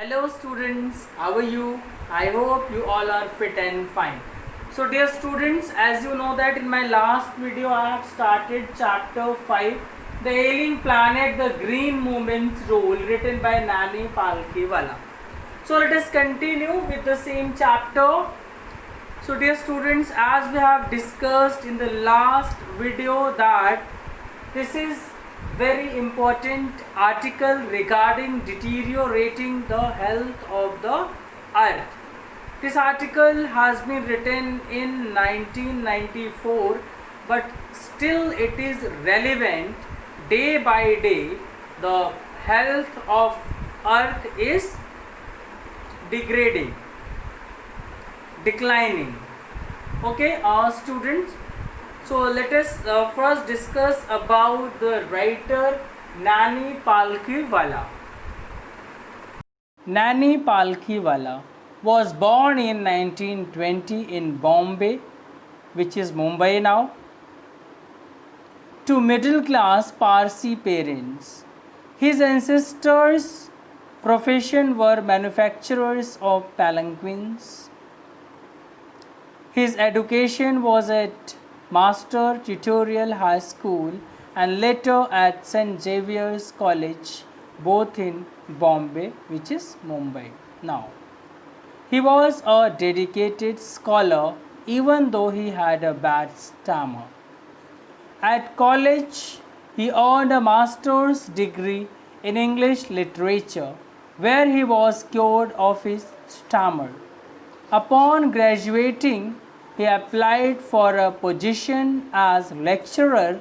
Hello students, how are you? I hope you all are fit and fine. So dear students, as you know that in my last video I have started chapter 5, The Alien Planet, The Green Movement's Role, written by Nani Palkhiwala. So let us continue with the same chapter. So dear students, as we have discussed in the last video that this is very important article regarding deteriorating the health of the earth. This article has been written in 1994, but still it is relevant day by day. The health of earth is degrading, declining. Okay, students, so let us first discuss about the writer Nani Palkhiwala. Nani Palkhiwala was born in 1920 in Bombay, which is Mumbai now, to middle class Parsi parents. His ancestors' profession were manufacturers of palanquins. His education was at Master Tutorial High School and later at St. Xavier's College, both in Bombay, which is Mumbai now. He was a dedicated scholar even though he had a bad stammer. At college, he earned a master's degree in English literature, where he was cured of his stammer. Upon graduating, he applied for a position as lecturer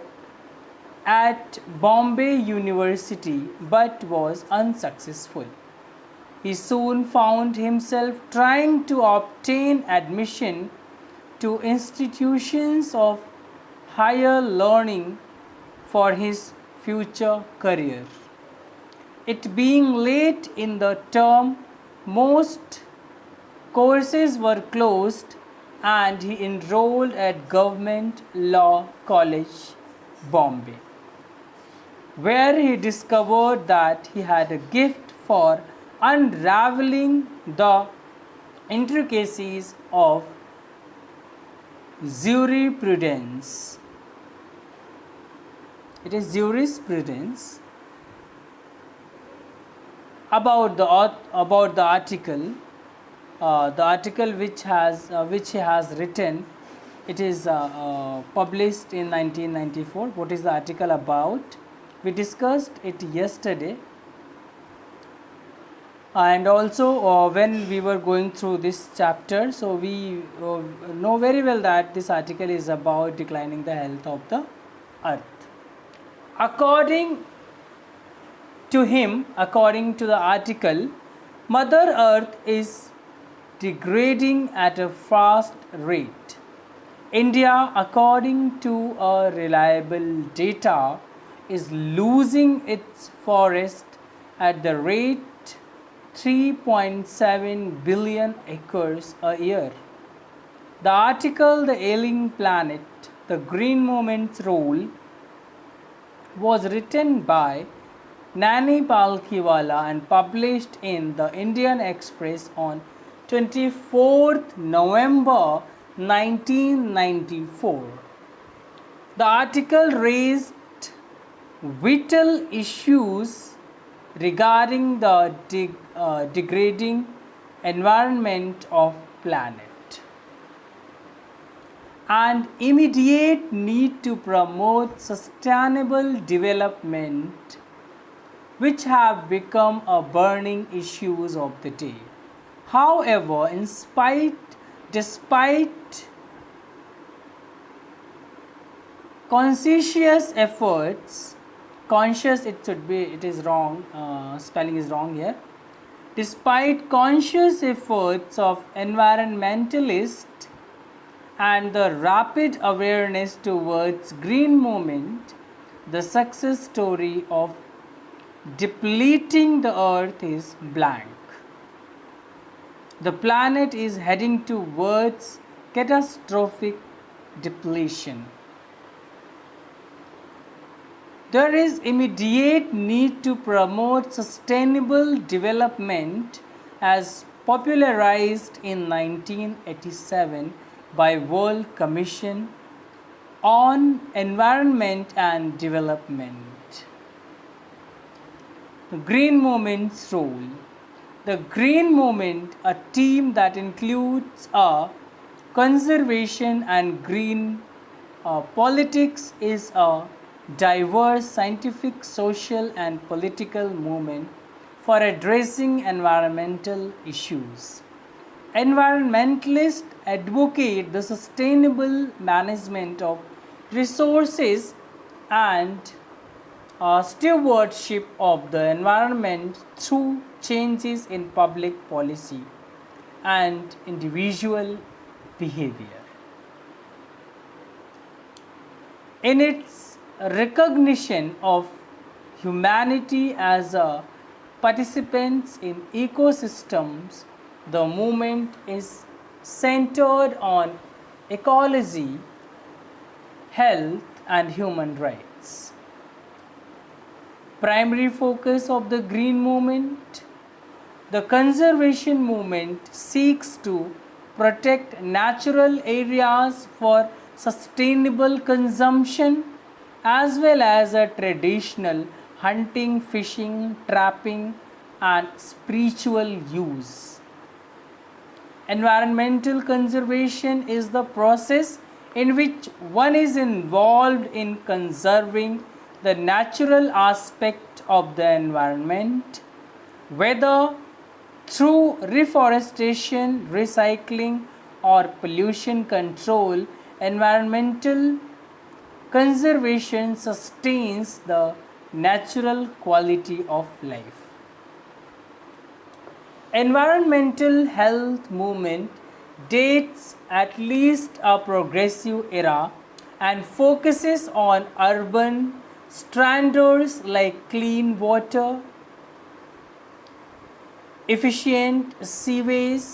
at Bombay University but was unsuccessful. He soon found himself trying to obtain admission to institutions of higher learning for his future career. It being late in the term, most courses were closed and he enrolled at Government Law College, Bombay, where he discovered that he had a gift for unraveling the intricacies of jurisprudence. It is jurisprudence. About the article, the article which he has written, it is published in 1994. What is the article about? We discussed it yesterday, and also when we were going through this chapter, so we know very well that this article is about declining the health of the earth. According to the article, Mother Earth is degrading at a fast rate. India, according to a reliable data, is losing its forest at the rate 3.7 billion acres a year. The article The Alien Planet, The Green Movement's Role was written by Nani Palkhiwala and published in the Indian Express on 24th November 1994. The article raised vital issues regarding the degrading environment of planet and immediate need to promote sustainable development, which have become a burning issues of the day. However, despite conscious efforts, it is wrong, spelling is wrong here. Despite conscious efforts of environmentalists and the rapid awareness towards green movement, the success story of depleting the earth is blank. The planet is heading towards catastrophic depletion. There is immediate need to promote sustainable development as popularized in 1987 by World Commission on Environment and Development. The Green Movement's role. The Green Movement, a team that includes conservation and green politics, is a diverse scientific, social, and political movement for addressing environmental issues. Environmentalists advocate the sustainable management of resources and stewardship of the environment through changes in public policy and individual behavior. In its recognition of humanity as a participants in ecosystems, the movement is centered on ecology, health, and human rights. Primary focus of the Green Movement. The conservation movement seeks to protect natural areas for sustainable consumption as well as a traditional hunting, fishing, trapping, and spiritual use. Environmental conservation is the process in which one is involved in conserving the natural aspect of the environment, whether through reforestation, recycling, or pollution control. Environmental conservation sustains the natural quality of life. Environmental health movement dates at least a progressive era and focuses on urban standards like clean water, efficient sewage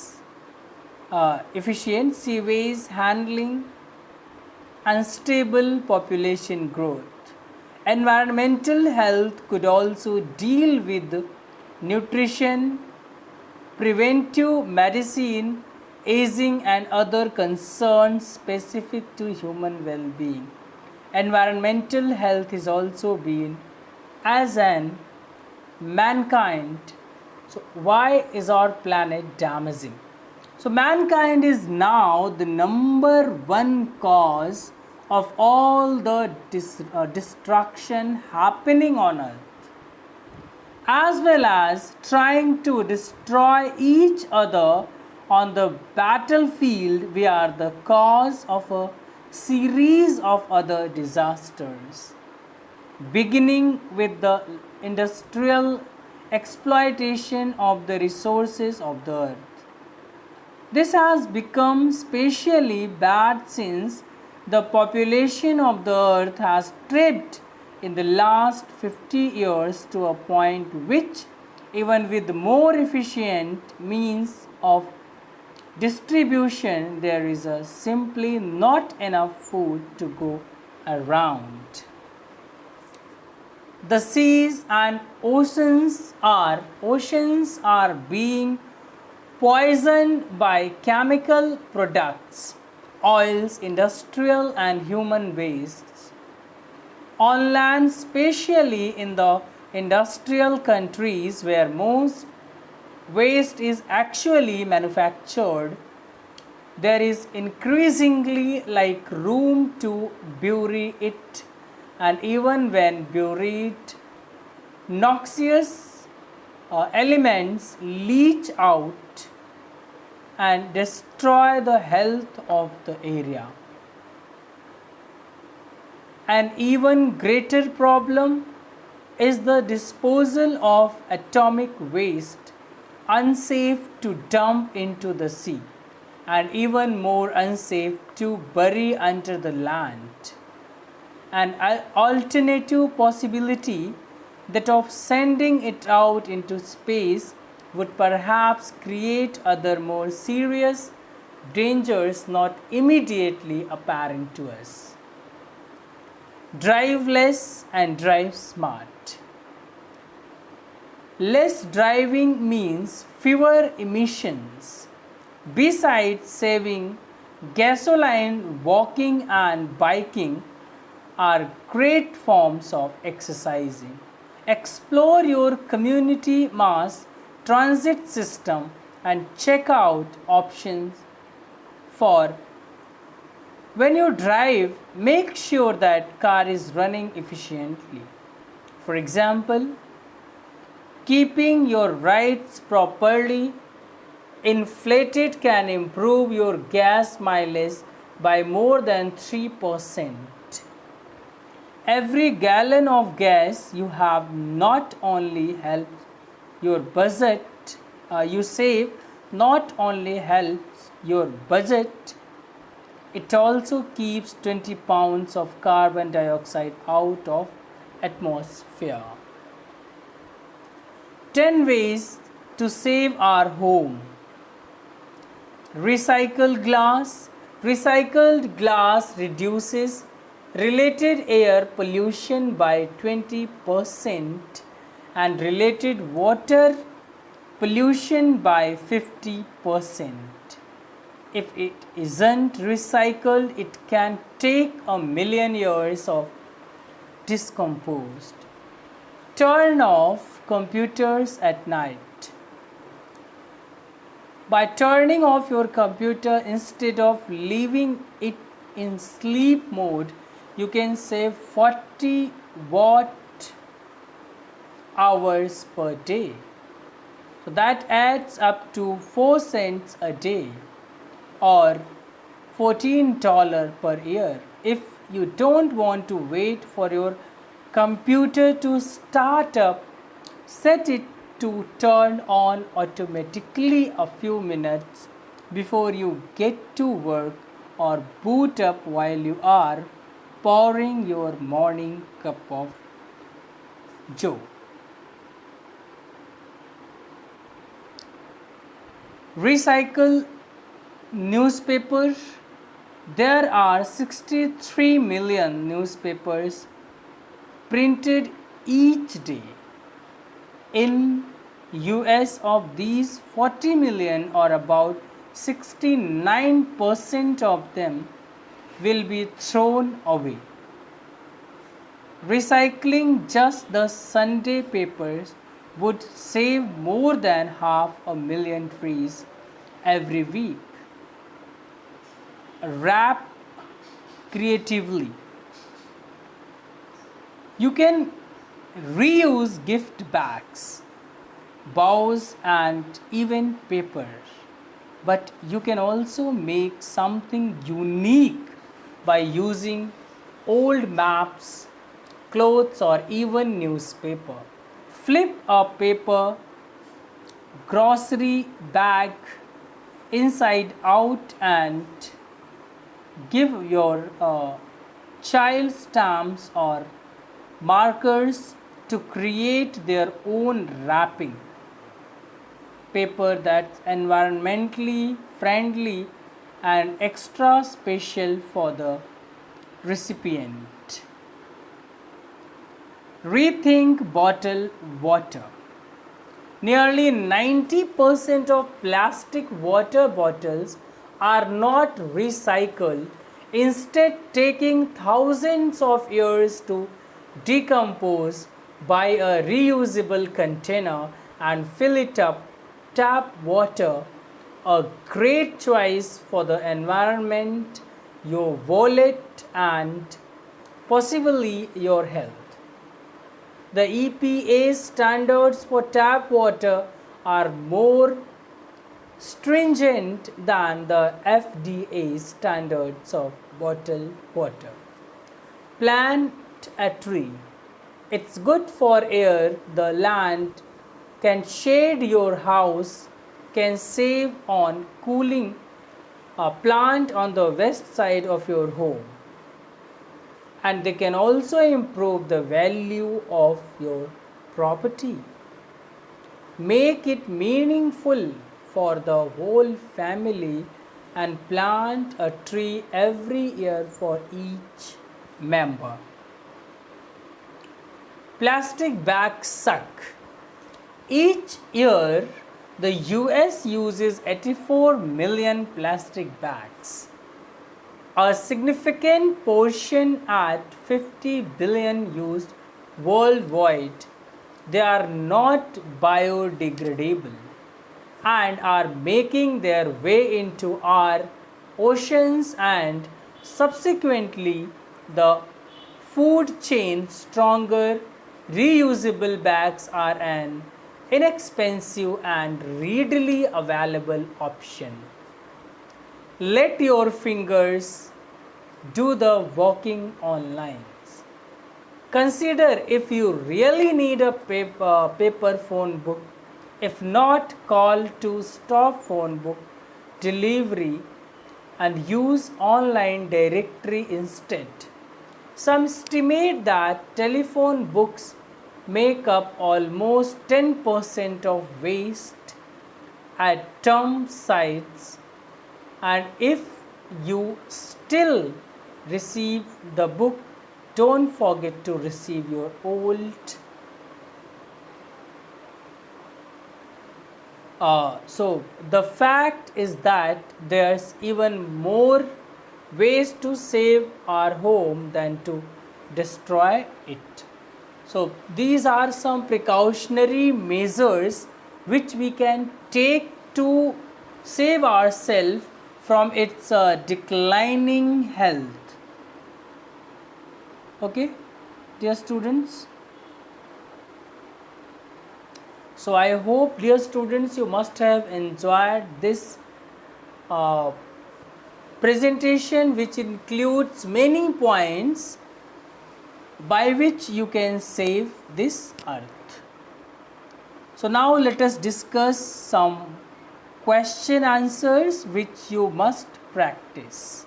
handling, and stable population growth. Environmental health could also deal with nutrition, preventive medicine, aging, and other concerns specific to human well-being. Environmental health is also being as an mankind. So why is our planet damaging? So mankind is now the number one cause of all the destruction happening on earth, as well as trying to destroy each other on the battlefield. We are the cause of a series of other disasters, beginning with the industrial exploitation of the resources of the earth. This has become especially bad since the population of the earth has tripped in the last 50 years to a point which, even with more efficient means of distribution, there is simply not enough food to go around. The seas and oceans are being poisoned by chemical products, oils, industrial and human wastes. On land, especially in the industrial countries where most waste is actually manufactured, there is increasingly room to bury it, and even when buried, noxious elements leach out and destroy the health of the area. An even greater problem is the disposal of atomic waste, unsafe to dump into the sea, and even more unsafe to bury under the land. An alternative possibility, that of sending it out into space, would perhaps create other more serious dangers not immediately apparent to us. Drive less and drive smart. Less driving means fewer emissions. Besides saving gasoline, walking and biking are great forms of exercising. Explore your community mass transit system and check out options for when you drive. Make sure that car is running efficiently. For example, keeping your rides properly inflated can improve your gas mileage by more than 3%. Every gallon of gas you have not only helps your budget, you save not only helps your budget, it also keeps 20 pounds of carbon dioxide out of atmosphere. 10 ways to save our home. Recycled glass. Recycled glass reduces related air pollution by 20% and related water pollution by 50%. If it isn't recycled, it can take a million years of decomposed. Turn off computers at night. By turning off your computer instead of leaving it in sleep mode, you can save 40 watt hours per day. So that adds up to 4 cents a day or $14 per year. If you don't want to wait for your computer to start up, set it to turn on automatically a few minutes before you get to work, or boot up while you are pouring your morning cup of joe. Recycle newspaper. There are 63 million newspapers printed each day. In US, of these 40 million, or about 69% of them, will be thrown away. Recycling just the Sunday papers would save more than 500,000 trees every week. Wrap creatively. You can reuse gift bags, bows, and even paper, but you can also make something unique by using old maps, clothes, or even newspaper. Flip a paper grocery bag inside out and give your child stamps or markers to create their own wrapping paper that's environmentally friendly and extra special for the recipient. Rethink bottled water. Nearly 90% of plastic water bottles are not recycled, instead taking thousands of years to decompose. Buy a reusable container and fill it up. Tap water, a great choice for the environment, your wallet, and possibly your health. The EPA standards for tap water are more stringent than the FDA standards of bottled water. Plant a tree. It's good for air, the land can shade your house, can save on cooling. A plant on the west side of your home, and they can also improve the value of your property. Make it meaningful for the whole family and plant a tree every year for each member. Plastic bags suck. Each year, The US uses 84 million plastic bags, a significant portion at 50 billion used worldwide. They are not biodegradable and are making their way into our oceans and subsequently the food chain. Stronger reusable bags are an inexpensive and readily available option. Let your fingers do the walking online. Consider if you really need a paper phone book. If not, call to stop phone book delivery and use online directory instead. Some estimate that telephone books make up almost 10% of waste at dump sites, and if you still receive the book, don't forget to receive your old. So the fact is that there's even more ways to save our home than to destroy it. So these are some precautionary measures which we can take to save ourselves from its declining health. Okay, dear students. So I hope, dear students, you must have enjoyed this presentation, which includes many points by which you can save this earth. So now let us discuss some question answers which you must practice.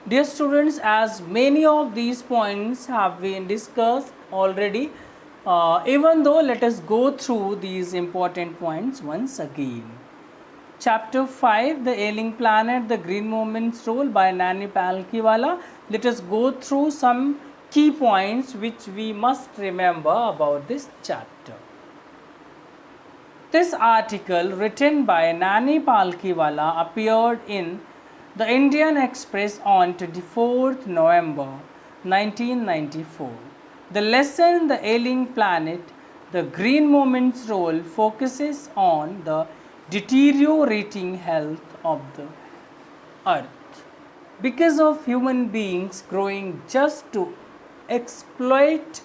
Dear students, as many of these points have been discussed already, even though, let us go through these important points once again. Chapter 5, The Ailing Planet, The Green Movement's Role by Nani Palkhiwala. Let us go through some key points which we must remember about this chapter. This article, written by Nani Palkhiwala, appeared in the Indian Express on 24th November 1994. The lesson, The Ailing Planet, The Green Movement's Role, focuses on the deteriorating health of the earth because of human beings growing just to exploit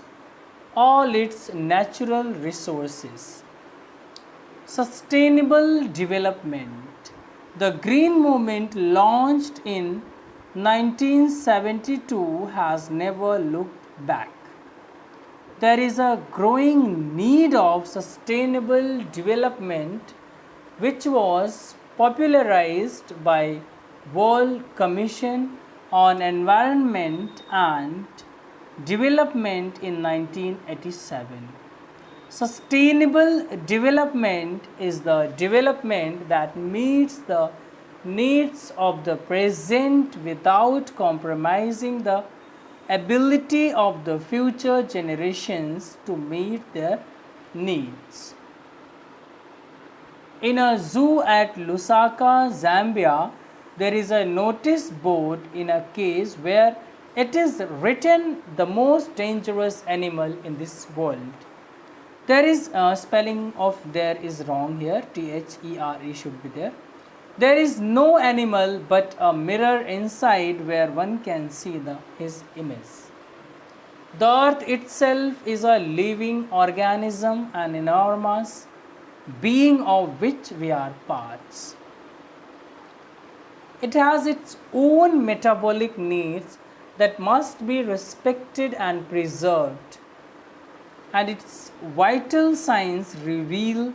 all its natural resources. Sustainable development. The Green Movement, launched in 1972, has never looked back. There is a growing need of sustainable development, which was popularized by World Commission on Environment and Development in 1987. Sustainable development is the development that meets the needs of the present without compromising the ability of the future generations to meet their needs. In a zoo at Lusaka, Zambia, there is a notice board in a cage where it is written, "The most dangerous animal in this world." There is spelling of there is wrong here, THERE should be there. There is no animal but a mirror inside where one can see his image. The earth itself is a living organism, an enormous being of which we are parts. It has its own metabolic needs that must be respected and preserved, and its vital signs reveal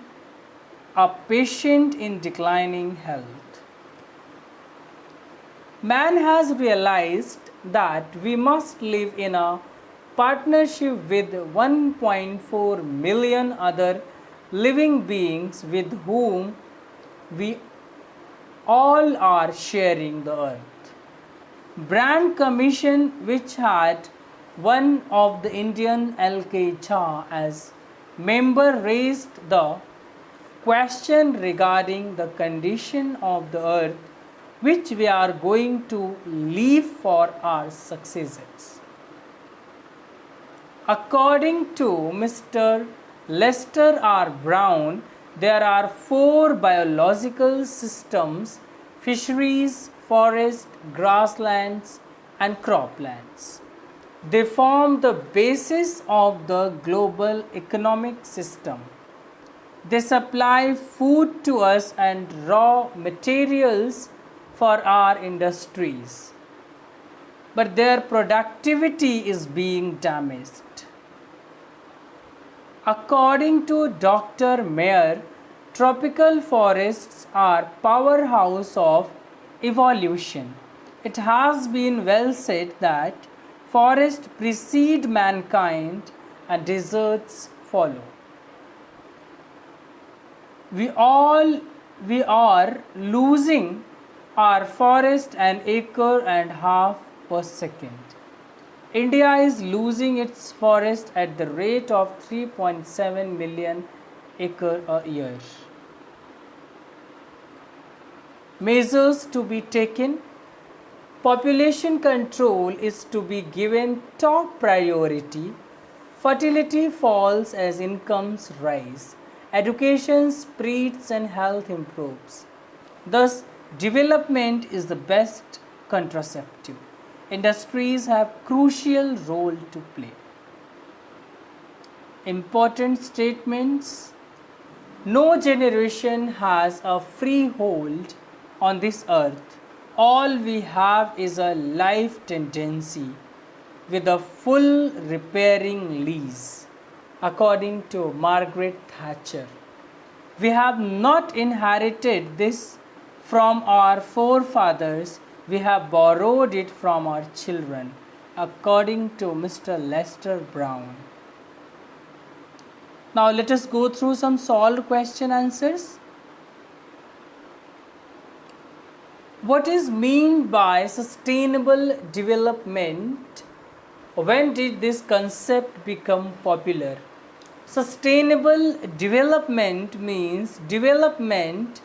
a patient in declining health. Man has realized that we must live in a partnership with 1.4 million other living beings with whom we all are sharing the earth. Brand Commission, which had one of the Indian L.K. Jha as member raised the question regarding the condition of the earth which we are going to leave for our successors. According to Mr. Lester R. Brown, there are 4 biological systems: fisheries, forests, grasslands, and croplands. They form the basis of the global economic system. They supply food to us and raw materials for our industries, but their productivity is being damaged. According to Dr. Mayer, tropical forests are powerhouse of evolution. It has been well said that forests precede mankind and deserts follow. We are losing our forest an acre and half per second. India is losing its forest at the rate of 3.7 million acre a year. Measures to be taken. Population control is to be given top priority. Fertility falls as incomes rise. Education spreads and health improves. Thus, development is the best contraceptive. Industries have crucial role to play. Important statements. No generation has a freehold on this earth. All we have is a life tendency with a full repairing lease, according to Margaret Thatcher. We have not inherited this from our forefathers, we have borrowed it from our children, according to Mr. Lester Brown. Now let us go through some solved question answers. What is meant by sustainable development? When did this concept become popular? Sustainable development means development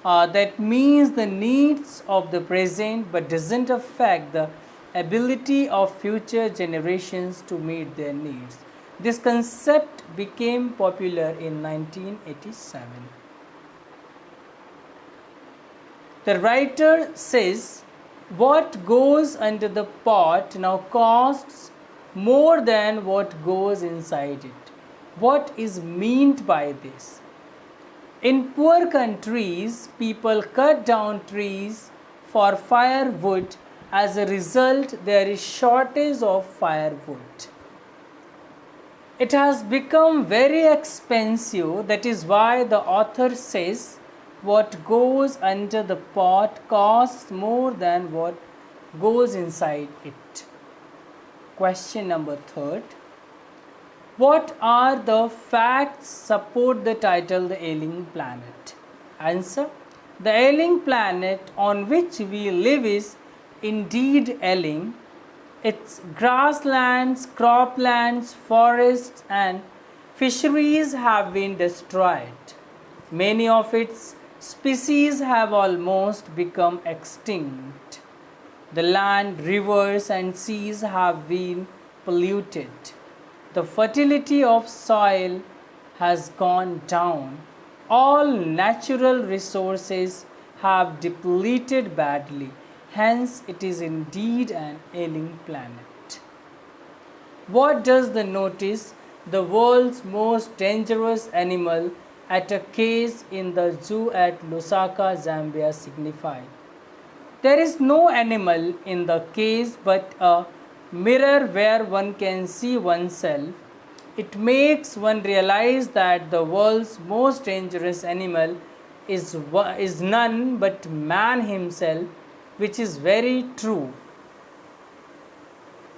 that meets the needs of the present but doesn't affect the ability of future generations to meet their needs. This concept became popular in 1987. The writer says, what goes under the pot now costs more than what goes inside it. What is meant by this? In poor countries, people cut down trees for firewood. As a result, there is shortage of firewood. It has become very expensive. That is why the author says, what goes under the pot costs more than what goes inside it. Question number 3. What are the facts support the title The Ailing Planet? Answer. The ailing planet on which we live is indeed ailing. Its grasslands, croplands, forests and fisheries have been destroyed. Many of its species have almost become extinct. The land, rivers and seas have been polluted. The fertility of soil has gone down. All natural resources have depleted badly. Hence, it is indeed an ailing planet. What does the notice, the world's most dangerous animal at a cage in the zoo at Lusaka, Zambia signify? There is no animal in the cage but a mirror where one can see oneself. It makes one realize that the world's most dangerous animal is none but man himself, which is very true.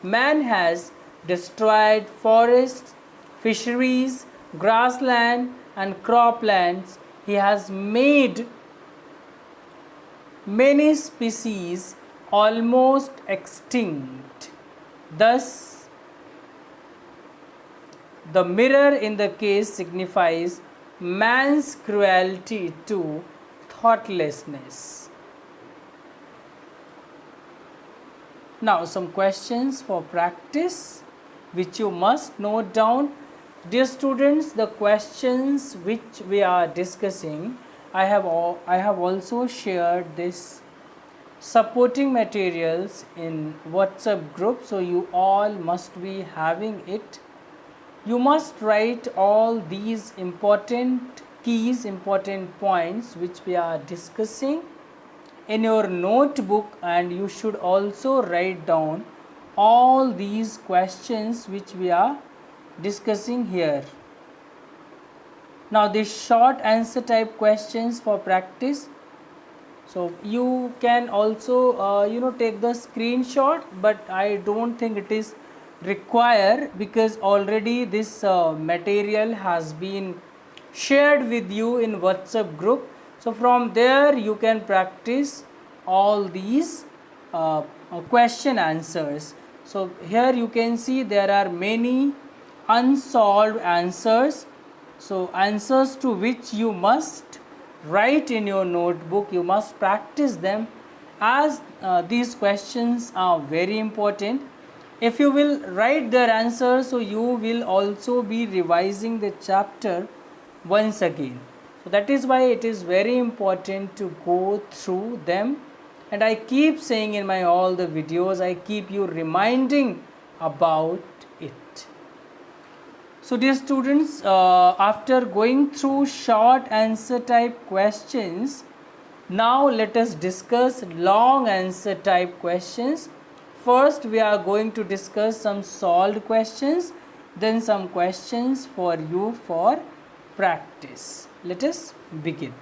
Man has destroyed forests, fisheries, grassland and croplands. He has made many species almost extinct. Thus, The mirror in the case signifies man's cruelty to thoughtlessness. Now some questions for practice which you must note down. Dear students, the questions which we are discussing, I have also shared this supporting materials in WhatsApp group, so you all must be having it. You must write all these important keys, important points which we are discussing in your notebook, and you should also write down all these questions which we are discussing here. Now these short answer type questions for practice, so you can also take the screenshot, but I don't think it is required because already this material has been shared with you in WhatsApp group. So from there you can practice all these question answers. So here you can see there are many unsolved answers, so answers to which you must write in your notebook. You must practice them, as these questions are very important. If you will write their answers, so you will also be revising the chapter once again. So that is why it is very important to go through them, and I keep saying in my all the videos, I keep you reminding about it. So dear students, after going through short answer type questions, now let us discuss long answer type questions. First we are going to discuss some solved questions, then some questions for you for practice. Let us begin.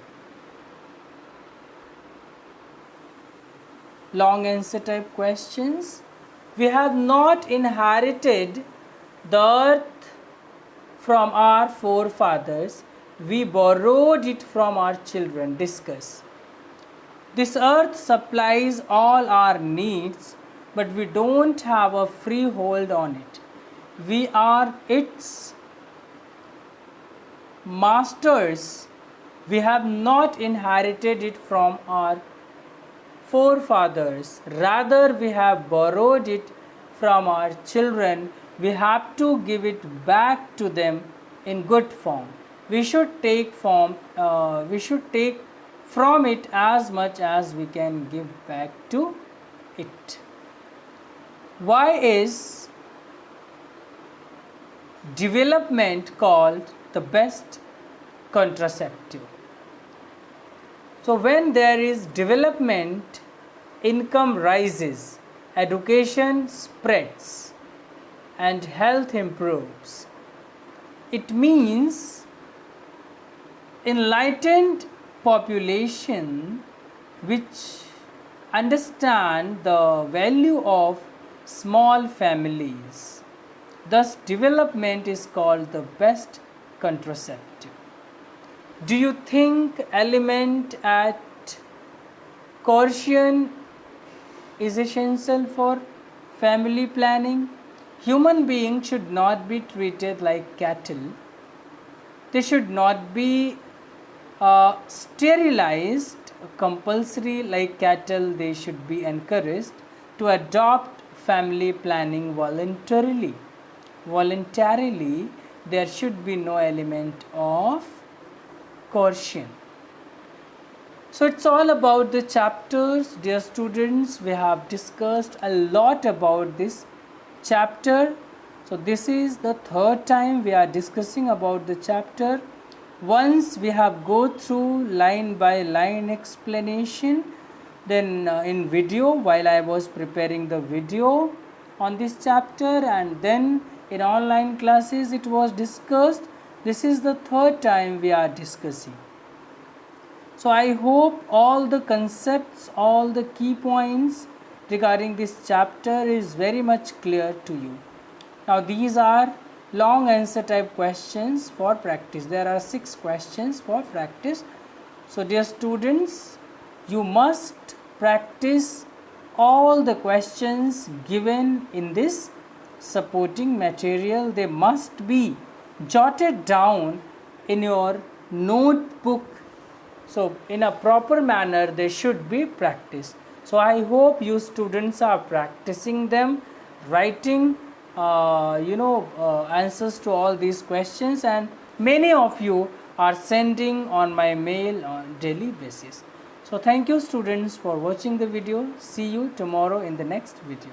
Long answer type questions. We have not inherited the earth from our forefathers, we borrowed it from our children. Discuss. This earth supplies all our needs, but we don't have a freehold on it. We are its masters. We have not inherited it from our forefathers, rather we have borrowed it from our children. We have to give it back to them in good form. We should take from it as much as we can give back to it. Why is development called the best contraceptive? So when there is development, income rises, education spreads, and health improves. It means enlightened population which understand the value of small families. Thus development is called the best contraceptive. Do you think element at coercion is essential for family planning? Human beings should not be treated like cattle. They should not be sterilized compulsory like cattle. They should be encouraged to adopt family planning voluntarily. There should be no element of coercion. So it's all about the chapters. Dear students, we have discussed a lot about this chapter. So this is the third time we are discussing about the chapter. Once we have go through line by line explanation, then in video while I was preparing the video on this chapter, and then in online classes it was discussed. This is the third time we are discussing. So I hope all the concepts, all the key points regarding this chapter is very much clear to you. Now these are long answer type questions for practice. There are 6 questions for practice. So dear students, you must practice all the questions given in this supporting material. They must be jotted down in your notebook. So in a proper manner they should be practiced. So I hope you students are practicing them, writing answers to all these questions, and many of you are sending on my mail on daily basis. So thank you students for watching the video. See you tomorrow in the next video.